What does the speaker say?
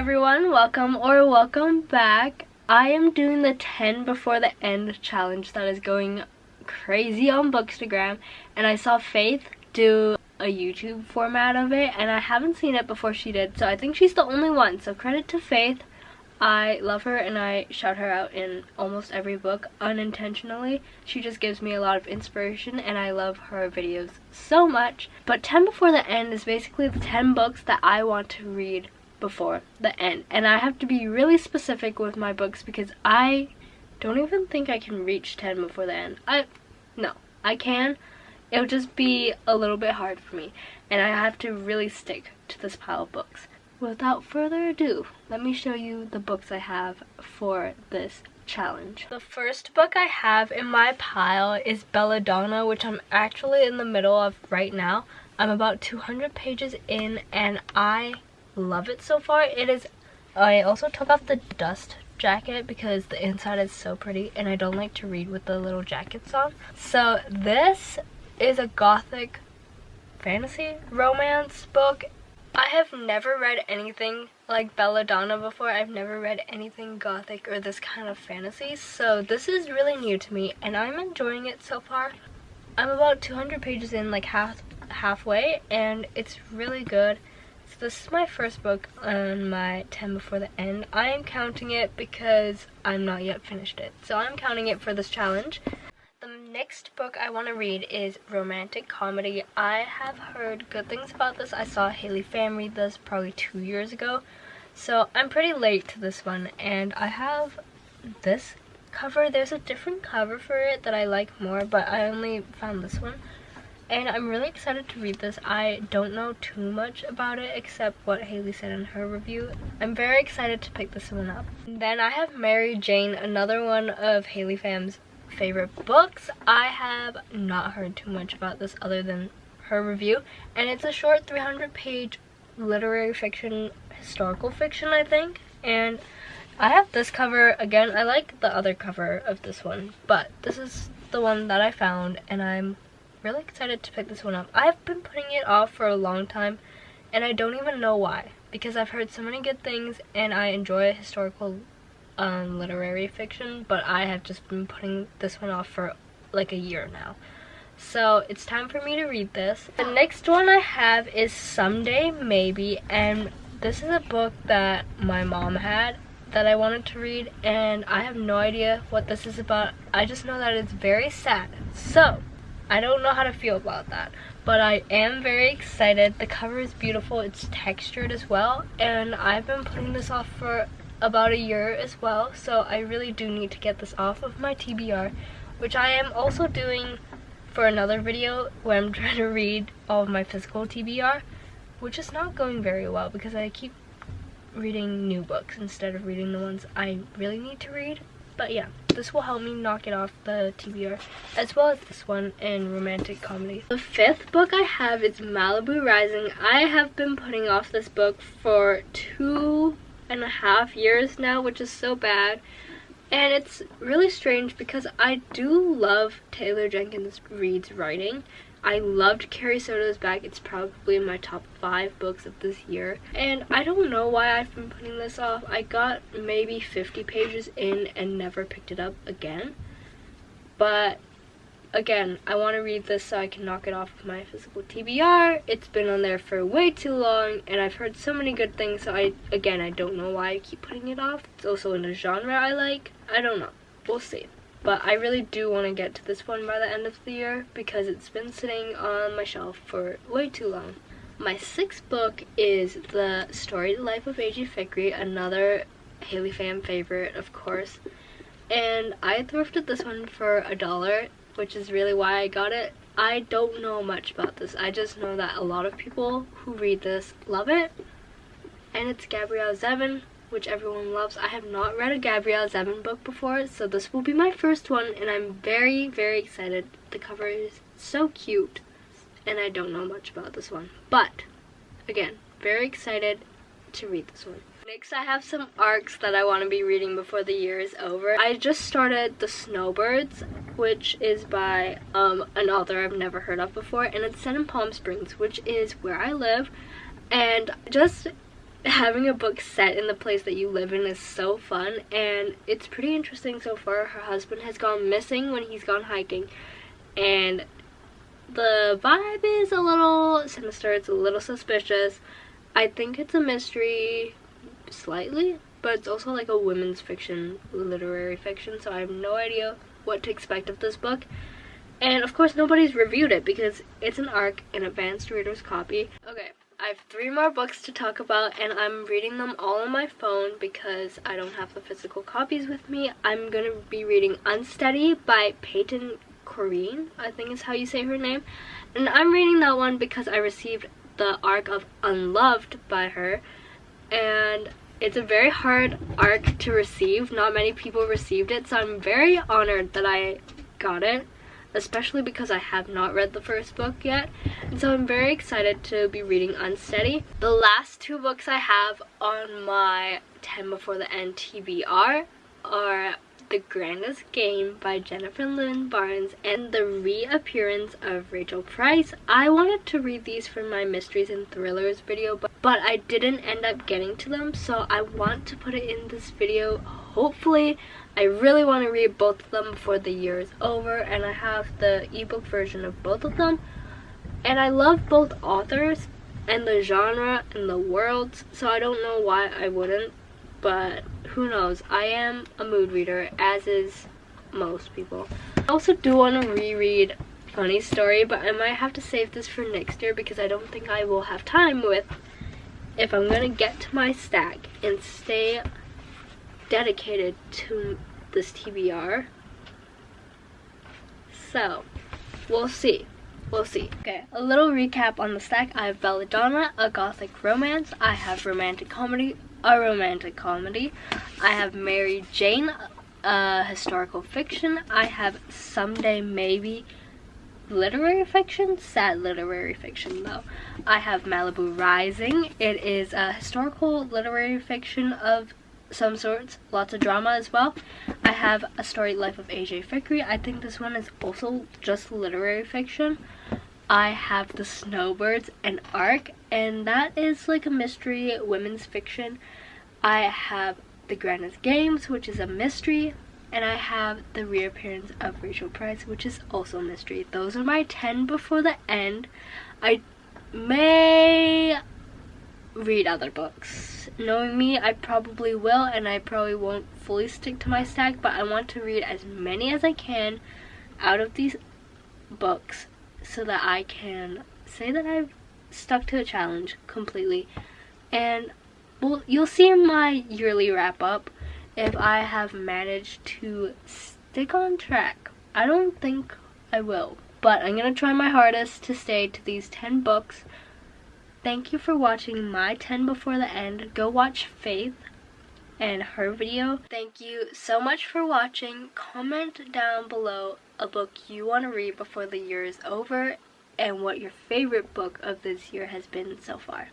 everyone, welcome back. I am doing the 10 before the end challenge that is going crazy on bookstagram, and I saw Faith do a YouTube format of it, and I haven't seen it before she did, so I think she's the only one, so credit to Faith. I love her and I shout her out in almost every book unintentionally. She just gives me a lot of inspiration and I love her videos so much. But 10 before the end is basically the 10 books that I want to read before the end. And I have to be really specific with my books because I don't even think I can reach 10 before the end. No, I can. It'll just be a little bit hard for me. And I have to really stick to this pile of books. Without further ado, let me show you the books I have for this challenge. The first book I have in my pile is Belladonna, which I'm actually in the middle of right now. I'm about 200 pages in and I love it so far. I also took off the dust jacket because the inside is so pretty and I don't like to read with the little jackets on. So this is a gothic fantasy romance book. I have never read anything like Belladonna before. I've never read anything gothic or this kind of fantasy, so this is really new to me and I'm enjoying it so far. I'm about 200 pages in, like halfway, and it's really good. So this is my first book on my 10 before the end. I am counting it because I'm not yet finished it, so I'm counting it for this challenge. The next book I want to read is romantic comedy. I have heard good things about this. I saw pham read this probably 2 years ago. So I'm pretty late to this one. And I have this cover. There's a different cover for it that I like more, but I only found this one. And I'm really excited to read this. I don't know too much about it except what Haley said in her review. I'm very excited to pick this one up. Then I have Mary Jane, another one of Haley-fam's favorite books. I have not heard too much about this other than her review, and it's a short 300-page literary fiction, historical fiction, I think. And I have this cover. Again, I like the other cover of this one, but this is the one that I found and I'm really excited to pick this one up. I've been putting it off for a long time and I don't even know why, because I've heard so many good things and I enjoy historical literary fiction, but I have just been putting this one off for like a year now. So it's time for me to read this. The next one I have is Someday Maybe, and this is a book that my mom had that I wanted to read, and I have no idea what this is about. I just know that it's very sad. So I don't know how to feel about that, but I am very excited. The cover is beautiful, it's textured as well, and I've been putting this off for about a year as well, so I really do need to get this off of my TBR, which I am also doing for another video where I'm trying to read all of my physical TBR, which is not going very well because I keep reading new books instead of reading the ones I really need to read. But yeah, this will help me knock it off the TBR, as well as this one in romantic comedy. The fifth book I have is Malibu Rising. I have been putting off this book for 2.5 years now, which is so bad, and it's really strange because I do love Taylor Jenkins Reid's writing. I loved Carrie Soto's Back. It's probably in my top 5 books of this year, and I don't know why I've been putting this off. I got maybe 50 pages in and never picked it up again, but again, I want to read this so I can knock it off of my physical TBR. It's been on there for way too long, and I've heard so many good things, so I don't know why I keep putting it off. It's also in a genre I like. I don't know. We'll see. But I really do want to get to this one by the end of the year because it's been sitting on my shelf for way too long. My sixth book is The Storied Life of A.G. Fikry, another Haley-fam favorite, of course. And I thrifted this one for $1. Which is really why I got it. I don't know much about this. I just know that a lot of people who read this love it. And it's Gabrielle Zevin, which everyone loves. I have not read a Gabrielle Zevin book before, so this will be my first one, and I'm very, very excited. The cover is so cute, and I don't know much about this one. But, again, very excited to read this one. Next, I have some arcs that I want to be reading before the year is over. I just started The Snowbirds, which is by an author I've never heard of before, and it's set in Palm Springs, which is where I live. And just having a book set in the place that you live in is so fun, and it's pretty interesting so far. Her husband has gone missing when he's gone hiking, and the vibe is a little sinister, it's a little suspicious. I think it's a mystery, slightly, but it's also like a women's fiction, literary fiction, so I have no idea what to expect of this book. And of course nobody's reviewed it because it's an ARC, an advanced reader's copy. Okay, I have 3 more books to talk about, and I'm reading them all on my phone because I don't have the physical copies with me. I'm going to be reading Unsteady by Peyton Corrine, I think is how you say her name. And I'm reading that one because I received the ARC of Unloved by her, and it's a very hard ARC to receive. Not many people received it, so I'm very honored that I got it, especially because I have not read the first book yet, and so I'm very excited to be reading Unsteady. The last 2 books I have on my 10 Before the End TBR are The Grandest Game by Jennifer Lynn Barnes and the reappearance of Rachel Price. I wanted to read these for my mysteries and thrillers video, but I didn't end up getting to them, so I want to put it in this video. Hopefully, I really want to read both of them before the year is over, and I have the ebook version of both of them. And I love both authors and the genre and the worlds, so I don't know why I wouldn't, but who knows. I am a mood reader, as is most people. I also do want to reread Funny Story, but I might have to save this for next year because I don't think I will have time with, if I'm gonna get to my stack and stay dedicated to this TBR. So we'll see. Okay, a little recap on the stack. I have Belladonna, a gothic romance. I have romantic comedy, a romantic comedy. I have Mary Jane, a historical fiction. I have Someday Maybe, literary fiction, sad literary fiction though. I have Malibu Rising. It is a historical literary fiction of some sorts, lots of drama as well. I have A Storied Life of A.J. Fikry. I think this one is also just literary fiction. I have The Snowbirds, an ARC, and that is like a mystery women's fiction. I have The Grandest Games, which is a mystery, and I have The Reappearance of Rachel Price, which is also a mystery. Those are my 10 before the end. I may read other books. Knowing me, I probably will, and I probably won't fully stick to my stack, but I want to read as many as I can out of these books so that I can say that I've stuck to a challenge completely. And well, you'll see in my yearly wrap up if I have managed to stick on track. I don't think I will, but I'm gonna try my hardest to stay to these 10 books. Thank you for watching my 10 before the end. Go watch Faith and her video. Thank you so much for watching. Comment down below a book you want to read before the year is over and what your favorite book of this year has been so far.